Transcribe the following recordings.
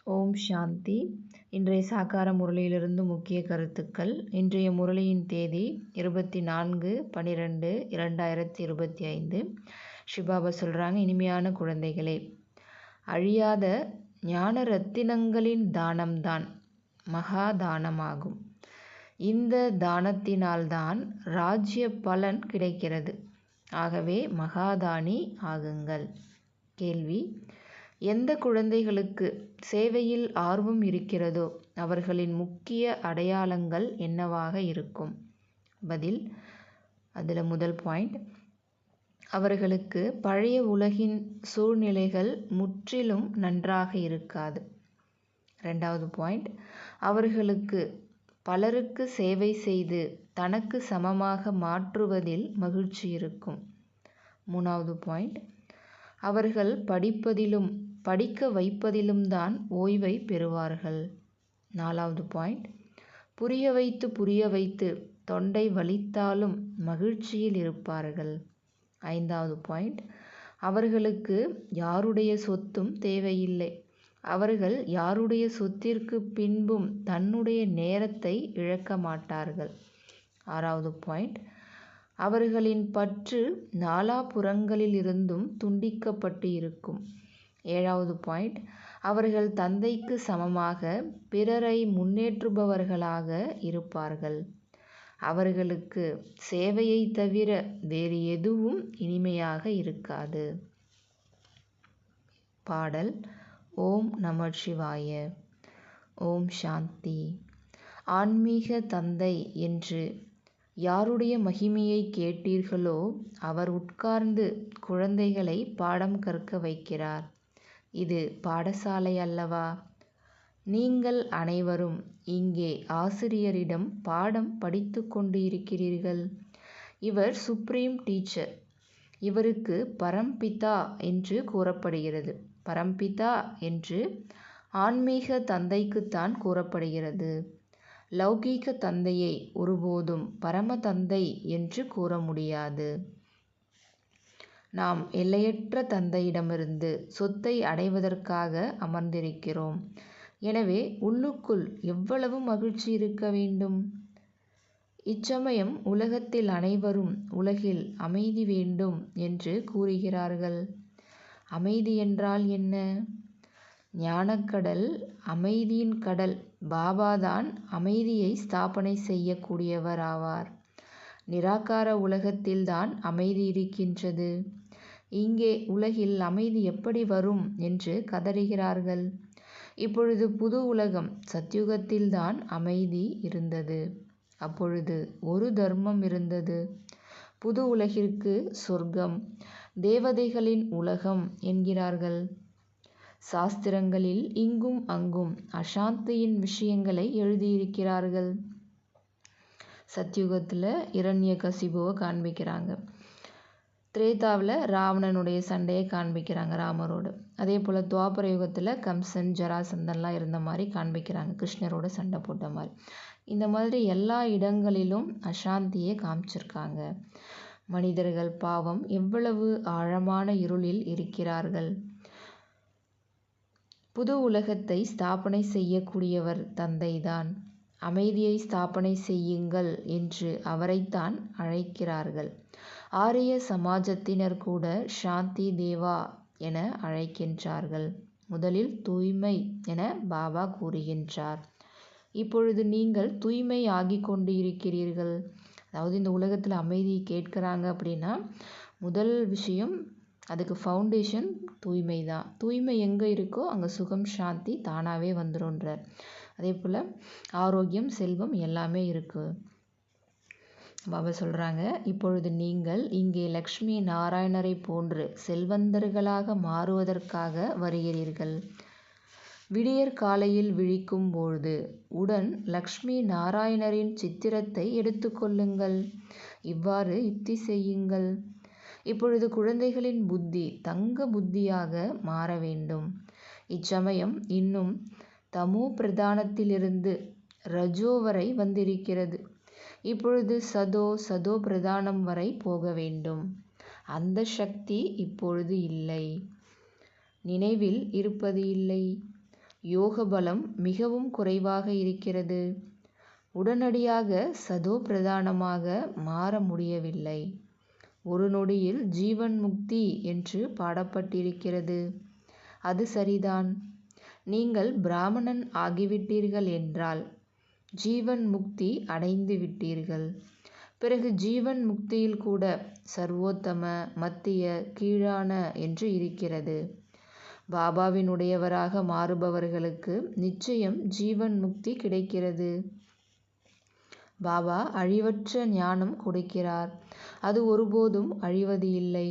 ஓம் சாந்தி. இன்றைய சாக்கார முரளியிலிருந்து முக்கிய கருத்துக்கள். இன்றைய முரளியின் தேதி 24/12/2025. ஷிபாபா சொல்கிறாங்க, இனிமையான குழந்தைகளே, அழியாத ஞான ரத்தினங்களின் தானம்தான் மகா தானமாகும். இந்த தானத்தினால்தான் ராஜ்ய பலன் கிடைக்கிறது. ஆகவே மகாதானி ஆகுங்கள். கேள்வி: எந்த குழந்தைகளுக்கு சேவையில் ஆர்வம் இருக்கிறதோ அவர்களின் முக்கிய அடையாளங்கள் என்னவாக இருக்கும்? பதில்: அதில் முதல் பாயிண்ட், அவர்களுக்கு பழைய உலகின் சூழ்நிலைகள் முற்றிலும் நன்றாக இருக்காது. ரெண்டாவது பாயிண்ட், அவர்களுக்கு பலருக்கு சேவை செய்து தனக்கு சமமாக மாற்றுவதில் மகிழ்ச்சி இருக்கும். மூணாவது பாயிண்ட், அவர்கள் படிக்க வைப்பதிலும் தான் ஓய்வை பெறுவார்கள். நாலாவது பாயிண்ட், புரிய வைத்து தொண்டை வலித்தாலும் மகிழ்ச்சியில் இருப்பார்கள். ஐந்தாவது பாயிண்ட், அவர்களுக்கு யாருடைய சொத்தும் தேவையில்லை. அவர்கள் யாருடைய சொத்திற்கு பின்பும் தன்னுடைய நேரத்தை இழக்க மாட்டார்கள். ஆறாவது பாயிண்ட், அவர்களின் பற்று நாலாபுறங்களிலிருந்தும் துண்டிக்கப்பட்டு இருக்கும். ஏழாவது பாயிண்ட், அவர்கள் தந்தைக்கு சமமாக பிறரை முன்னேற்றுபவர்களாக இருப்பார்கள். அவர்களுக்கு சேவையை தவிர வேறு எதுவும் இனிமையாக இருக்காது. பாடல்: ஓம் நம சிவாய. ஓம் சாந்தி. ஆன்மீக தந்தை என்று யாருடைய மகிமையை கேட்டீர்களோ அவர் உட்கார்ந்து குழந்தைகளை பாடம் கற்க வைக்கிறார். இது பாடசாலை அல்லவா? நீங்கள் அனைவரும் இங்கே ஆசிரியரிடம் பாடம் படித்து கொண்டு இருக்கிறீர்கள். இவர் சுப்ரீம் டீச்சர். இவருக்கு பரம்பிதா என்று கூறப்படுகிறது. பரம்பிதா என்று ஆன்மீக தந்தைக்குத்தான் கூறப்படுகிறது. லௌகீக தந்தையை ஒருபோதும் பரம தந்தை என்று கூற முடியாது. நாம் எல்லையற்ற தந்தையிடமிருந்து சொத்தை அடைவதற்காக அமர்ந்திருக்கிறோம். எனவே உள்ளுக்குள் எவ்வளவு மகிழ்ச்சி இருக்க வேண்டும்! இச்சமயம் உலகத்தில் அனைவரும் உலகில் அமைதி வேண்டும் என்று கூறுகிறார்கள். அமைதி என்றால் என்ன? ஞானக்கடல், அமைதியின் கடல். பாபாதான் அமைதியை ஸ்தாபனை செய்யக்கூடியவர் ஆவார். நிராகார உலகத்தில்தான் அமைதி இருக்கின்றது. இங்கே உலகில் அமைதி எப்படி வரும் என்று கதறுகிறார்கள். இப்பொழுது புது உலகம், சத்யுகத்தில்தான் அமைதி இருந்தது. அப்பொழுது ஒரு தர்மம் இருந்தது. புது உலகிற்கு சொர்க்கம், தேவதைகளின் உலகம் என்கிறார்கள். சாஸ்திரங்களில் இங்கும் அங்கும் அசாந்தியின் விஷயங்களை எழுதியிருக்கிறார்கள். சத்யுகத்தில் இரண்யகசிபுவை காண்பிக்கிறாங்க. திரேதாவில் ராவணனுடைய சண்டையை காண்பிக்கிறாங்க ராமரோடு. அதே போல் துவாபர யுகத்தில் கம்சன், ஜராசந்தன்லாம் இருந்த மாதிரி காண்பிக்கிறாங்க, கிருஷ்ணரோட சண்டை போட்ட மாதிரி. இந்த மாதிரி எல்லா இடங்களிலும் அசாந்தியை காமிச்சிருக்காங்க. மனிதர்கள் பாவம் எவ்வளவு ஆழமான இருளில் இருக்கிறார்கள். புது உலகத்தை ஸ்தாபனை செய்யக்கூடியவர் தந்தைதான். அமைதியை ஸ்தாபனை செய்யுங்கள் என்று அவரைத்தான் அழைக்கிறார்கள். ஆரிய சமாஜத்தினர் கூட சாந்தி தேவா என அழைக்கின்றார்கள். முதலில் தூய்மை என பாபா கூறுகின்றார். இப்பொழுது நீங்கள் தூய்மை ஆகிக் கொண்டு இருக்கிறீர்கள். அதாவது இந்த உலகத்தில் அமைதியை கேட்குறாங்க அப்படின்னா முதல் விஷயம், அதுக்கு ஃபவுண்டேஷன் தூய்மை தான். தூய்மை எங்கே இருக்கோ அங்கே சுகம், சாந்தி தானாகவே வந்துடும்ன்றார். அதே போல் ஆரோக்கியம், செல்வம் எல்லாமே இருக்குது. பாபா சொல்கிறாங்க, இப்பொழுது நீங்கள் இங்கே லக்ஷ்மி நாராயணரை போன்று செல்வந்தர்களாக மாறுவதற்காக வருகிறீர்கள். விடியற் காலையில் விழிக்கும் பொழுது உடன் லக்ஷ்மி நாராயணரின் சித்திரத்தை எடுத்துக்கொள்ளுங்கள். இவ்வாறு யுக்தி செய்யுங்கள். இப்பொழுது குழந்தைகளின் புத்தி தங்க புத்தியாக மாற வேண்டும். இச்சமயம் இன்னும் தமோ பிரதானத்திலிருந்து ரஜோ வரை வந்திருக்கிறது. இப்பொழுது சதோ பிரதானம் வரை போக வேண்டும். அந்த சக்தி இப்பொழுது இல்லை. நினைவில் இருப்பது இல்லை. யோக பலம் மிகவும் குறைவாக இருக்கிறது. உடனடியாக சதோ பிரதானமாக மாற முடியவில்லை. ஒரு நொடியில் ஜீவன் முக்தி என்று பாடப்பட்டிருக்கிறது. அது சரிதான். நீங்கள் பிராமணன் ஆகிவிட்டீர்கள் என்றால் ஜீவன் முக்தி அடைந்து விட்டீர்கள். பிறகு ஜீவன் முக்தியில் கூட சர்வோத்தம, மத்திய, கீழான என்று இருக்கிறது. பாபாவினுடையவராக மாறுபவர்களுக்கு நிச்சயம் ஜீவன் முக்தி கிடைக்கிறது. பாபா அழிவற்ற ஞானம் கொடுக்கிறார். அது ஒருபோதும் அழிவது இல்லை.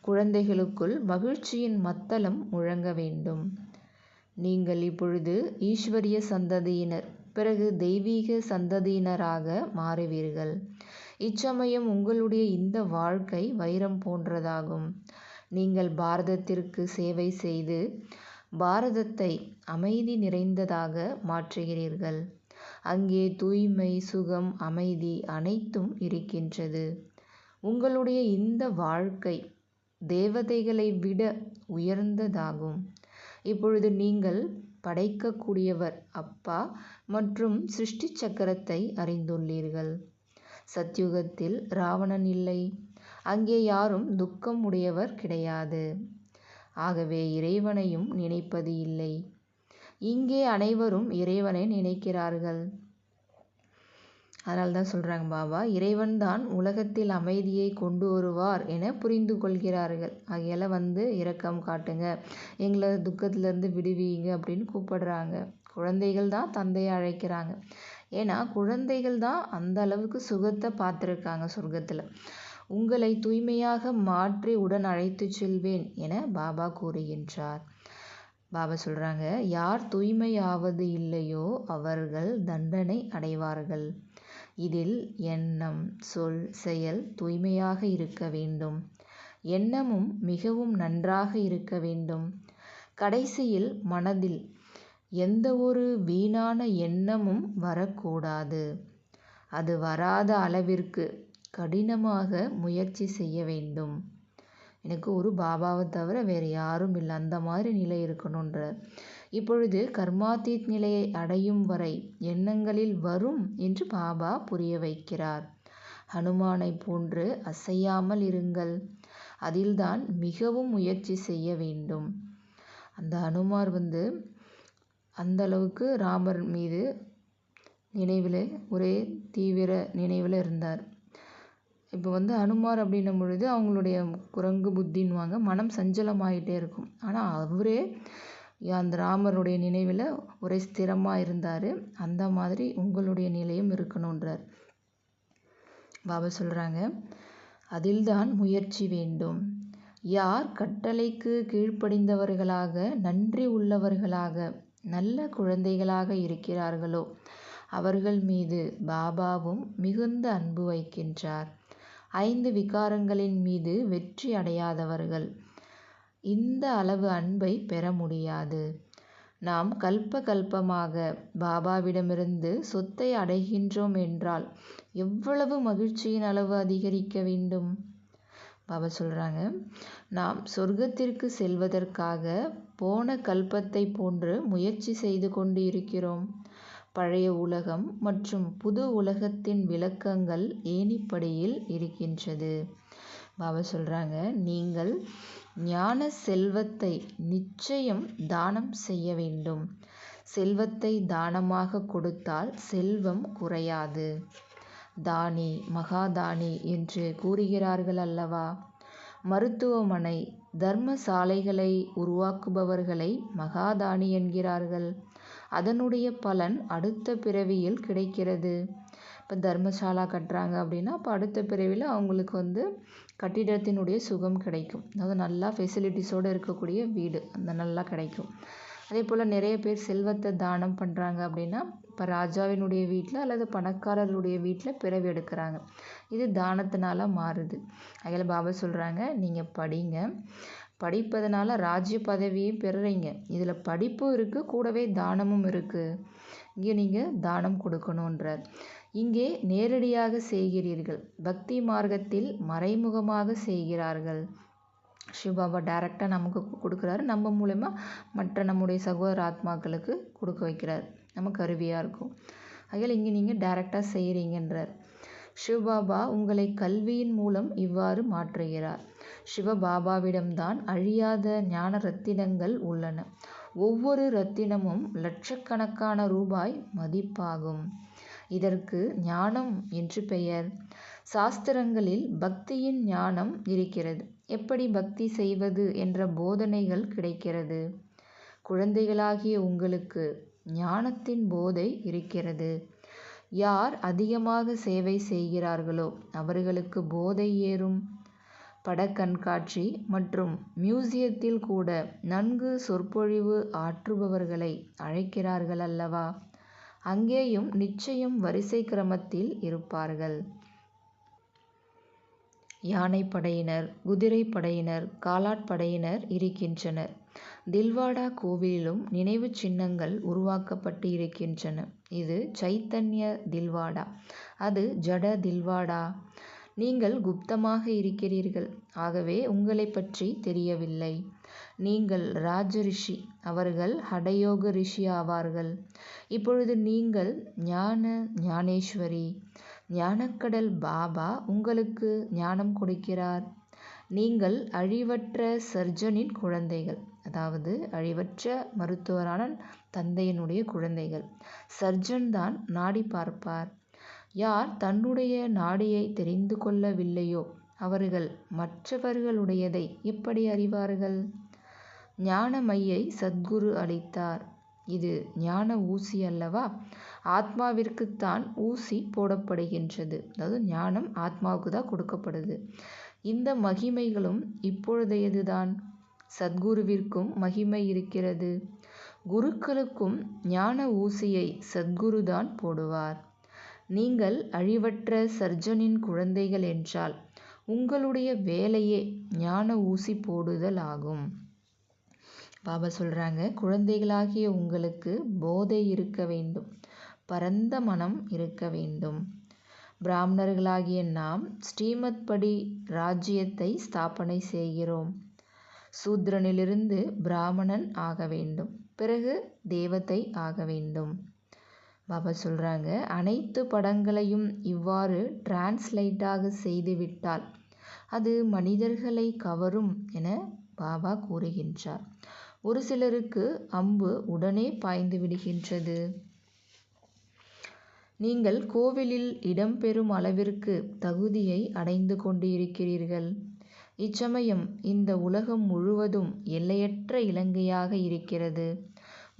குழந்தைகளுக்குள் மகிழ்ச்சியின் மத்தளம் முழங்க வேண்டும். நீங்கள் இப்பொழுது ஈஸ்வரிய சந்ததியினர், பிறகு தெய்வீக சந்ததியினராக மாறுவீர்கள். இச்சமயம் உங்களுடைய இந்த வாழ்க்கை வைரம் போன்றதாகும். நீங்கள் பாரதத்திற்கு சேவை செய்து பாரதத்தை அமைதி நிறைந்ததாக மாற்றுகிறீர்கள். அங்கே தூய்மை, சுகம், அமைதி அனைத்தும் இருக்கின்றது. உங்களுடைய இந்த வாழ்க்கை தேவதைகளை விட உயர்ந்ததாகும். இப்பொழுது நீங்கள் படைக்கக்கூடியவர் அப்பா மற்றும் சிருஷ்டி சக்கரத்தை அறிந்துள்ளீர்கள். சத்யுகத்தில் ராவணன் இல்லை. அங்கே யாரும் துக்கம் உடையவர் கிடையாது. ஆகவே இறைவனையும் நினைப்பது இல்லை. இங்கே அனைவரும் இறைவனை நினைக்கிறார்கள். அதனால தான் சொல்கிறாங்க பாபா, இறைவன் தான் உலகத்தில் அமைதியை கொண்டு வருவார் என புரிந்து கொள்கிறார்கள். ஆகையால் இரக்கம் காட்டுங்க, எங்களை துக்கத்திலேருந்து விடுவீங்க அப்படின்னு கூப்பிடுறாங்க. குழந்தைகள் தான் தந்தையை அழைக்கிறாங்க. ஏன்னா குழந்தைகள் தான் அந்த அளவுக்கு சுகத்தை பார்த்துருக்காங்க சொர்க்கத்தில். உங்களை தூய்மையாக மாற்றி உடன் அழைத்து செல்வேன் என பாபா கூறுகின்றார். பாபா சொல்கிறாங்க, யார் தூய்மையாவது இல்லையோ அவர்கள் தண்டனை அடைவார்கள். இதில் எண்ணம், சொல், செயல் தூய்மையாக இருக்க வேண்டும். எண்ணமும் மிகவும் நன்றாக இருக்க வேண்டும். கடைசியில் மனதில் எந்த ஒரு வீணான எண்ணமும் வரக்கூடாது. அது வராத அளவிற்கு கடினமாக முயற்சி செய்ய வேண்டும். எனக்கு ஒரு பாபாவை தவிர வேறு யாரும் இல்லை, அந்த மாதிரி நிலை இருக்கணுன்றார். இப்பொழுது கர்மாதீத் நிலையை அடையும் வரை எண்ணங்களில் வரும் என்று பாபா புரிய வைக்கிறார். ஹனுமானை போன்று அசையாமல் இருங்கள். அதில்தான் மிகவும் முயற்சி செய்ய வேண்டும். அந்த ஹனுமார் அந்த அளவுக்கு ராமர் மீது நினைவில் ஒரே தீவிர நினைவில் இருந்தார். இப்போ ஹனுமார் அப்படின்னும் பொழுது அவங்களுடைய குரங்கு புத்தின்வாங்க, மனம் சஞ்சலமாயிட்டே இருக்கும். ஆனால் அவரே அந்த ராமருடைய நினைவில் ஒரே ஸ்திரமாக இருந்தார். அந்த மாதிரி உங்களுடைய நிலையும் இருக்கணுன்றார். பாபா சொல்கிறாங்க, அதில்தான் முயற்சி வேண்டும். யார் கட்டளைக்கு கீழ்ப்படிந்தவர்களாக, நன்றி உள்ளவர்களாக, நல்ல குழந்தைகளாக இருக்கிறார்களோ அவர்கள் மீது பாபாவும் மிகுந்த அன்பு வைக்கின்றார். 5 விகாரங்களின் மீது வெற்றி அடையாதவர்கள் இந்த அளவு அன்பை பெற முடியாது. நாம் கல்ப கல்பமாக பாபாவிடமிருந்து சொத்தை அடைகின்றோம் என்றால் எவ்வளவு மகிழ்ச்சியின் அளவு அதிகரிக்க வேண்டும். பாபா சொல்கிறாங்க, நாம் சொர்க்கத்திற்கு செல்வதற்காக போன கல்பத்தை போன்று முயற்சி செய்து கொண்டு இருக்கிறோம். பழைய உலகம் மற்றும் புது உலகத்தின் விளக்கங்கள் ஏணிப்படியில் இருக்கின்றது. பாபா சொல்கிறாங்க, நீங்கள் ஞான செல்வத்தை நிச்சயம் தானம் செய்ய வேண்டும். செல்வத்தை தானமாக கொடுத்தால் செல்வம் குறையாது. தானி மகாதானி என்று கூறுகிறார்கள் அல்லவா? மருத்துவமனை, தர்மசாலைகளை உருவாக்குபவர்களை மகாதானி என்கிறார்கள். அதனுடைய பலன் அடுத்த பிறவியில் கிடைக்கிறது. இப்போ தர்மசாலா கட்டுறாங்க அப்படின்னா அப்போ அடுத்த பிறவியில் அவங்களுக்கு கட்டிடத்தினுடைய சுகம் கிடைக்கும். அதாவது நல்லா ஃபெசிலிட்டிஸோடு இருக்கக்கூடிய வீடு அந்த நல்லா கிடைக்கும். அதே போல் நிறைய பேர் செல்வத்தை தானம் பண்ணுறாங்க அப்படின்னா இப்போ ராஜாவினுடைய வீட்டில் அல்லது பணக்காரருடைய வீட்டில் பிறவி எடுக்கிறாங்க. இது தானத்தினால மாறுது. அதில் பாபா சொல்கிறாங்க, நீங்கள் படிங்க, படிப்பதனால ராஜ்ய பதவியை பெறுறீங்க. இதில் படிப்பும் இருக்குது, கூடவே தானமும் இருக்குது. இங்கே நீங்கள் தானம் கொடுக்கணுன்றார். இங்கே நேரடியாக செய்கிறீர்கள், பக்தி மார்க்கத்தில் மறைமுகமாக செய்கிறார்கள். சிவபாபா டைரெக்டாக நமக்கு கொடுக்குறாரு, நம்ம மூலயமா மற்ற நம்முடைய சகோதர ஆத்மாக்களுக்கு கொடுக்க வைக்கிறார், நம்ம கருவியாக இருக்கும். ஆகையால் இங்கே நீங்கள் டைரெக்டாக செய்கிறீங்கன்றார். சிவபாபா உங்களை கல்வியின் மூலம் இவ்வாறு மாற்றுகிறார். சிவபாபாவிடம்தான் அழியாத ஞான ரத்தினங்கள் உள்ளன. ஒவ்வொரு ரத்தினமும் லட்சக்கணக்கான ரூபாய் மதிப்பாகும். இதற்கு ஞானம் என்று பெயர். சாஸ்திரங்களில் பக்தியின் ஞானம் இருக்கிறது. எப்படி பக்தி செய்வது என்ற போதனைகள் கிடைக்கிறது. குழந்தைகளாகிய உங்களுக்கு ஞானத்தின் போதை இருக்கிறது. யார் அதிகமாக சேவை செய்கிறார்களோ அவர்களுக்கு போதை ஏறும். படக்கண்காட்சி மற்றும் மியூசியத்தில் கூட நன்கு சொற்பொழிவு ஆற்றுபவர்களை அழைக்கிறார்கள் அல்லவா? அங்கேயும் நிச்சயம் வரிசை கிரமத்தில் இருப்பார்கள். யானைப்படையினர், குதிரைப்படையினர், காலாட்படையினர் இருக்கின்றனர். தில்வாடா கோவிலிலும் நினைவு சின்னங்கள் உருவாக்கப்பட்டு இருக்கின்றன. இது சைத்தன்ய தில்வாடா, அது ஜட தில்வாடா. நீங்கள் குப்தமாக இருக்கிறீர்கள், ஆகவே உங்களை பற்றி தெரியவில்லை. நீங்கள் ராஜ ரிஷி, அவர்கள் ஹடயோக ரிஷி ஆவார்கள். இப்பொழுது நீங்கள் ஞானேஸ்வரி. ஞானக்கடல் பாபா உங்களுக்கு ஞானம் கொடுக்கிறார். நீங்கள் அழிவற்ற சர்ஜனின் குழந்தைகள், அதாவது அழிவற்ற மருத்துவரான தந்தையினுடைய குழந்தைகள். சர்ஜன் தான் நாடி பார்ப்பார். யார் தன்னுடைய நாடியை தெரிந்து கொள்ளவில்லையோ அவர்கள் மற்றவர்களுடையதை எப்படி அறிவார்கள்? ஞான மையை சத்குரு அளித்தார். இது ஞான ஊசி அல்லவா? ஆத்மாவிற்குத்தான் ஊசி போடப்படுகின்றது. அதாவது ஞானம் ஆத்மாவுக்கு தான் கொடுக்கப்படுது. இந்த மகிமைகளும் இப்பொழுதையதுதான். சத்குருவிற்கும் மகிமை இருக்கிறது. குருக்களுக்கும் ஞான ஊசியை சத்குருதான் போடுவார். நீங்கள் அழிவற்ற சர்ஜனின் குழந்தைகள் என்றால் உங்களுடைய வேலையே ஞான ஊசி போடுதல் ஆகும். பாபா சொல்கிறாங்க, குழந்தைகளாகிய உங்களுக்கு போதை இருக்க வேண்டும், பரந்த மனம் இருக்க வேண்டும். பிராமணர்களாகிய நாம் ஸ்ரீமத் படி ராஜ்யத்தை ஸ்தாபனை செய்கிறோம். சூத்ரனிலிருந்து பிராமணன் ஆக வேண்டும், பிறகு தேவதை ஆக வேண்டும். பாபா சொல்கிறாங்க, அனைத்து படங்களையும் இவ்வாறு டிரான்ஸ்லேட்டாக செய்துவிட்டால் அது மனிதர்களை கவரும் என பாபா கூறுகின்றார். ஒரு சிலருக்கு அம்பு உடனே பாய்ந்து விடுகின்றது. நீங்கள் கோவிலில் இடம்பெறும் அளவிற்கு தகுதியை அடைந்து கொண்டு இருக்கிறீர்கள். இச்சமயம் இந்த உலகம் முழுவதும் எல்லையற்ற இலங்கையாக இருக்கிறது.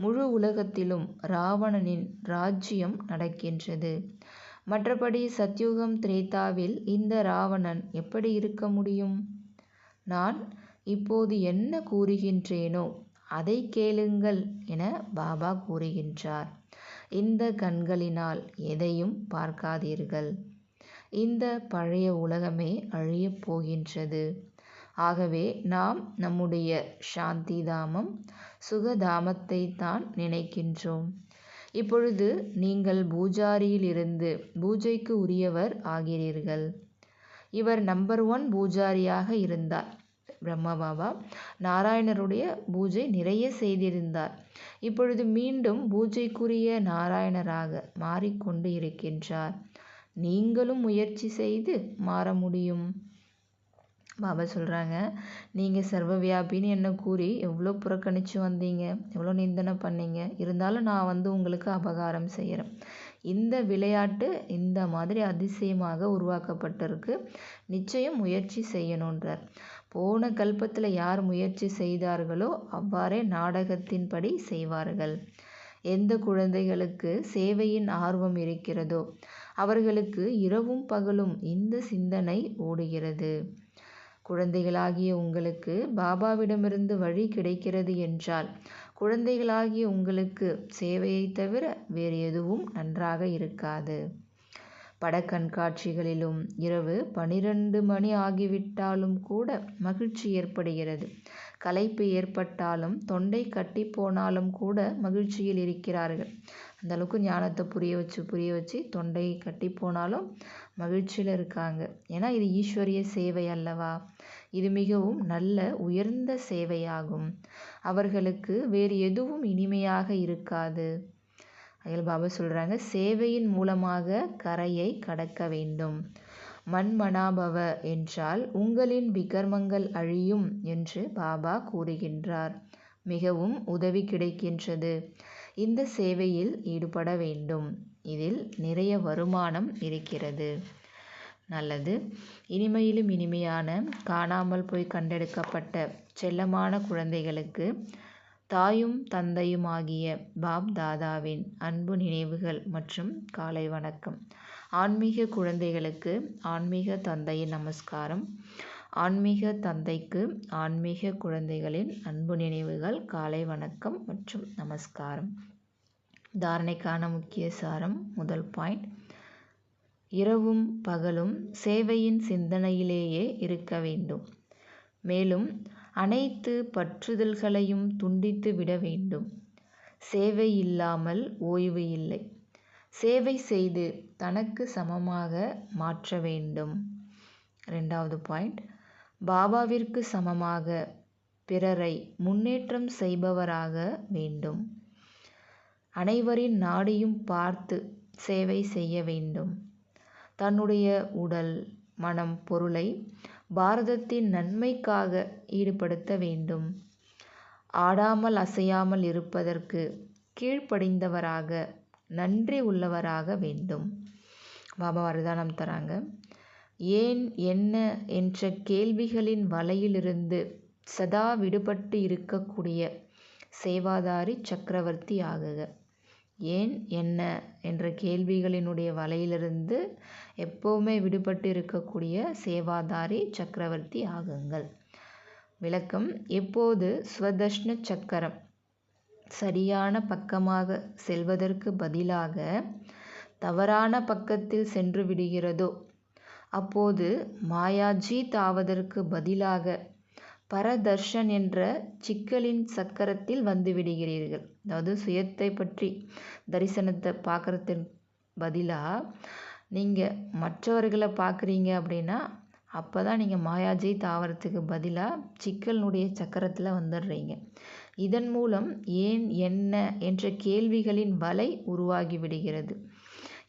முழு உலகத்திலும் ராவணனின் ராஜ்யம் நடக்கின்றது. மற்றபடி சத்யுகம் திரேதாவில் இந்த ராவணன் எப்படி இருக்க முடியும்? நான் இப்போது என்ன கூறுகின்றேனோ அதை கேளுங்கள் என பாபா கூறுகின்றார். இந்த கண்களினால் எதையும் பார்க்காதீர்கள். இந்த பழைய உலகமே அழியப் போகின்றது. ஆகவே நாம் நம்முடைய சாந்தி தாமம், சுகதாமத்தை தான் நினைக்கின்றோம். இப்பொழுது நீங்கள் பூஜாரியில் இருந்து பூஜைக்கு உரியவர் ஆகிறீர்கள். இவர் நம்பர் 1 பூஜாரியாக இருந்தார். பிரம்மா பாபா நாராயணருடைய பூஜை நிறைய செய்திருந்தார். இப்பொழுது மீண்டும் பூஜைக்குரிய நாராயணராக மாறிக்கொண்டு இருக்கின்றார். நீங்களும் முயற்சி செய்து மாற முடியும். பாபா சொல்கிறாங்க, நீங்கள் சர்வவியாபின்னு என்ன கூறி எவ்வளோ புறக்கணித்து வந்தீங்க, எவ்வளோ நிந்தனை பண்ணீங்க. இருந்தாலும் நான் உங்களுக்கு அபகாரம் செய்கிறேன். இந்த விளையாட்டு இந்த மாதிரி அதிசயமாக உருவாக்கப்பட்டிருக்கு. நிச்சயம் முயற்சி செய்யணுன்றார். போன கல்பத்தில் யார் முயற்சி செய்தார்களோ அவ்வாறே நாடகத்தின்படி செய்வார்கள். எந்த குழந்தைகளுக்கு சேவையின் ஆர்வம் இருக்கிறதோ அவர்களுக்கு இரவும் பகலும் இந்த சிந்தனை ஓடுகிறது. குழந்தைகளாகிய உங்களுக்கு பாபாவிடமிருந்து வழி கிடைக்கிறது என்றால் குழந்தைகளாகிய உங்களுக்கு சேவையை தவிர வேறு எதுவும் நன்றாக இருக்காது. படக்கண்காட்சிகளிலும் இரவு 12 மணி ஆகிவிட்டாலும் கூட மகிழ்ச்சி ஏற்படுகிறது. களைப்பு ஏற்பட்டாலும் தொண்டை கட்டி போனாலும் கூட மகிழ்ச்சியில் இருக்கிறார்கள். அந்த அளவுக்கு ஞானத்தை புரிய வச்சு தொண்டை கட்டி போனாலும் மகிழ்ச்சியில் இருக்காங்க. ஏன்னா இது ஈஸ்வரிய சேவை அல்லவா, இது மிகவும் நல்ல உயர்ந்த சேவையாகும். அவர்களுக்கு வேறு எதுவும் இனிமையாக இருக்காது. அதில் பாபா சொல்கிறாங்க, சேவையின் மூலமாக கரையை கடக்க வேண்டும். மன்மனாபவ என்றால் உங்களின் விகர்மங்கள் அழியும் என்று பாபா கூறுகின்றார். மிகவும் உதவி கிடைக்கின்றது. இந்த சேவையில் ஈடுபட வேண்டும். இதில் நிறைய வருமானம் இருக்கிறது. நல்லது. இனிமையிலும் இனிமையான காணாமல் போய் கண்டெடுக்கப்பட்ட செல்லமான குழந்தைகளுக்கு தாயும் தந்தையும் ஆகிய பாப் தாதாவின் அன்பு நினைவுகள் மற்றும் காலை வணக்கம். ஆன்மீக குழந்தைகளுக்கு ஆன்மீக தந்தையின் நமஸ்காரம். ஆன்மீக தந்தைக்கு ஆன்மீக குழந்தைகளின் அன்பு நினைவுகள், காலை வணக்கம் மற்றும் நமஸ்காரம். தாரணைக்கான முக்கிய சாரம். முதல் பாயிண்ட், இரவும் பகலும் சேவையின் சிந்தனையிலேயே இருக்க வேண்டும். மேலும் அனைத்து பற்றுதல்களையும் துண்டித்து விட வேண்டும். சேவை இல்லாமல் ஓய்வு இல்லை. சேவை செய்து தனக்கு சமமாக மாற்ற வேண்டும். ரெண்டாவது பாயிண்ட், பாபாவிற்கு சமமாக பிறரை முன்னேற்றம் செய்பவராக வேண்டும். அனைவரின் நாடியும் பார்த்து சேவை செய்ய வேண்டும். தன்னுடைய உடல், மனம், பொருளை பாரதத்தின் நன்மைக்காக ஈடுபடுத்த வேண்டும். ஆடாமல் அசையாமல் இருப்பதற்கு கீழ்ப்படிந்தவராக, நன்றி உள்ளவராக வேண்டும். பாபா வரதானம் தராங்க. ஏன் என்ன என்ற கேள்விகளின் வலையிலிருந்து சதா விடுபட்டு இருக்கக்கூடிய சேவாதாரி சக்கரவர்த்தி ஆகுக. ஏன் என்ன என்ற கேள்விகளினுடைய வலையிலிருந்து எப்போவுமே விடுபட்டு இருக்கக்கூடிய சேவாதாரி சக்கரவர்த்தி ஆகுங்கள். விளக்கம், எப்போது ஸ்வதர்ஷ்ன சக்கரம் சரியான பக்கமாக செல்வதற்கு பதிலாக தவறான பக்கத்தில் சென்று விடுகிறதோ, அப்போது மாயாஜீத் ஆவதற்கு பதிலாக பரதர்ஷன் என்ற சிக்கலின் சக்கரத்தில் வந்து விடுகிறீர்கள். அதாவது சுயத்தை பற்றி தரிசனத்தை பார்க்குறதுக்கு பதிலாக நீங்கள் மற்றவர்களை பார்க்குறீங்க அப்படின்னா அப்போ தான் நீங்கள் மாயாஜீத் ஆவறதுக்கு பதிலாக சிக்கலினுடைய சக்கரத்தில் வந்துடுறீங்க. இதன் மூலம் ஏன் என்ன என்ற கேள்விகளின் வலை உருவாகி விடுகிறது.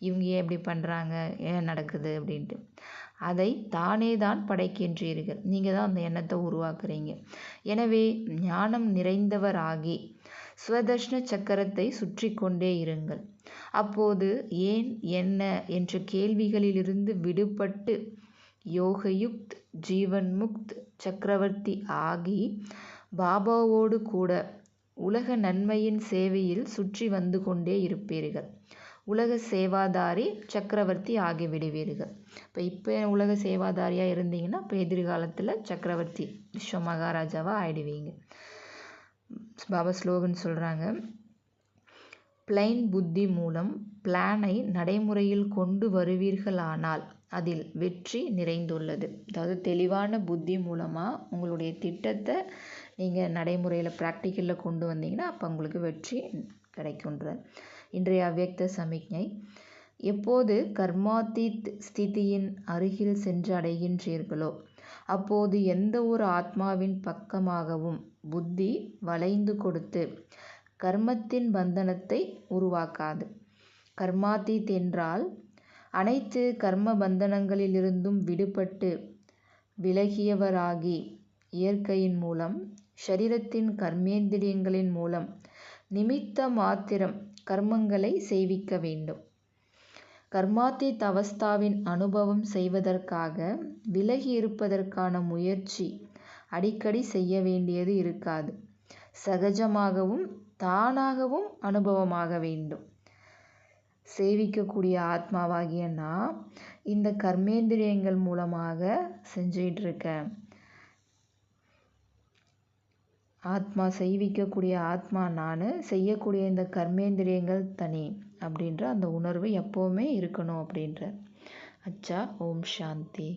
இவங்க ஏன் இப்படி பண்ணுறாங்க, ஏன் நடக்குது அப்படின்ட்டு. அதை தானே தான் படைக்கின்றீர்கள். நீங்கள் தான் அந்த எண்ணத்தை உருவாக்குறீங்க. எனவே ஞானம் நிறைந்தவராகி ஸ்வதர்ஷ்ன சக்கரத்தை சுற்றி கொண்டே இருங்கள். அப்போது ஏன் என்ன என்ற கேள்விகளிலிருந்து விடுபட்டு யோகயுக்த், ஜீவன் முக்த் சக்கரவர்த்தி ஆகி பாபாவோடு கூட உலக நன்மையின் சேவையில் சுற்றி வந்து கொண்டே இருப்பீர்கள். உலக சேவாதாரி சக்கரவர்த்தி ஆகிவிடுவீர்கள். இப்போ உலக சேவாதாரியாக இருந்தீங்கன்னா இப்போ எதிர்காலத்தில் சக்கரவர்த்தி விஸ்வ மகாராஜாவாக ஆயிடுவீங்க. பாபா ஸ்லோகன் சொல்கிறாங்க, பிளைன் புத்தி மூலம் பிளானை நடைமுறையில் கொண்டு வருவீர்களானால் அதில் வெற்றி நிறைந்துள்ளது. அதாவது தெளிவான புத்தி மூலமாக உங்களுடைய திட்டத்தை நீங்கள் நடைமுறையில் ப்ராக்டிக்கலில் கொண்டு வந்தீங்கன்னா அப்போ உங்களுக்கு வெற்றி கிடைக்குன்ற இன்றைய அவ்யக்த சமிக்ஞை. எப்போது கர்மாதீத் ஸ்திதியின் அருகில் சென்று அடைகின்றீர்களோ அப்போது எந்த ஒரு ஆத்மாவின் பக்கமாகவும் புத்தி வளைந்து கொடுத்து கர்மத்தின் பந்தனத்தை உருவாக்காது. கர்மாதீத் என்றால் அனைத்து கர்ம பந்தனங்களிலிருந்தும் விடுபட்டு விலகியவராகி இயற்கையின் மூலம், ஷரீரத்தின் கர்மேந்திரியங்களின் மூலம் நிமித்த மாத்திரம் கர்மங்களை செய்விக்க வேண்டும். கர்மாதீத் அவஸ்தாவின் அனுபவம் செய்வதற்காக விலகி இருப்பதற்கான முயற்சி அடிக்கடி செய்ய வேண்டியது இருக்காது. சகஜமாகவும் தானாகவும் அனுபவமாக வேண்டும். சேவிக்கக்கூடிய ஆத்மாவாகிய நான் இந்த கர்மேந்திரியங்கள் மூலமாக செஞ்சிட்டு இருக்கேன். ஆத்மா செய்விக்கக்கூடிய ஆத்மா நான், செய்யக்கூடிய இந்த கர்மேந்திரியங்கள் தனி அப்படின்ற அந்த உணர்வு எப்போவுமே இருக்கணும் அப்படின்ற. அச்சா. ஓம் சாந்தி.